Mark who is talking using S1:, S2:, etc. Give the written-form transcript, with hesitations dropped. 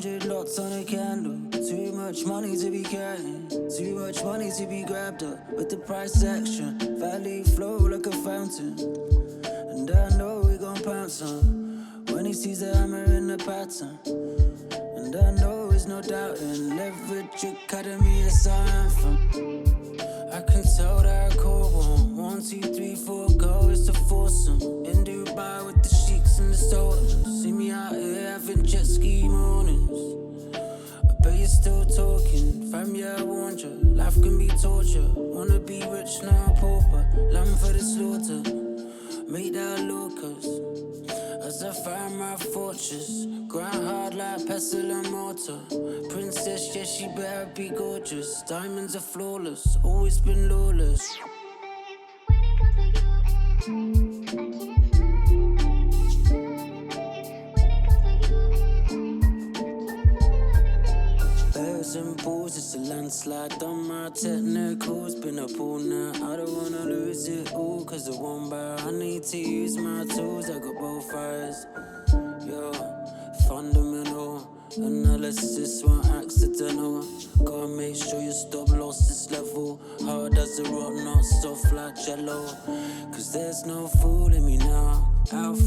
S1: 100 lots on a candle. Too much money to be carrying, too much money to be grabbed up. With the price action, value flow like a fountain. And I know we gon' pounce on when he sees the hammer in the pattern. And I know there's no doubting, Leverage Academy is our anthem. I can tell that I caught one. 1, 2, 3, 4, go, it's a foursome. In Dubai with the sheiks and the sultans. See me out here having jet ski mornings. I bet you're still talking, fam, yeah, I warned you. Life can be torture, wanna be rich, now pauper. Lamb for the slaughter, make that locus. As I find my fortress, grind hard like pestle and mortar. Princess, yeah, she better be gorgeous. Diamonds are flawless, always been lawless. Bears and balls, it's a landslide on my technicals. Been up all night, I don't wanna lose it all. Cause I won't buy, I need to use my tools. I got both eyes, yo, fundamental analysis, one accidental. Gotta make sure you stop lost this level. Hard as a rock, not soft like jello. Cause there's no fooling me now. Out for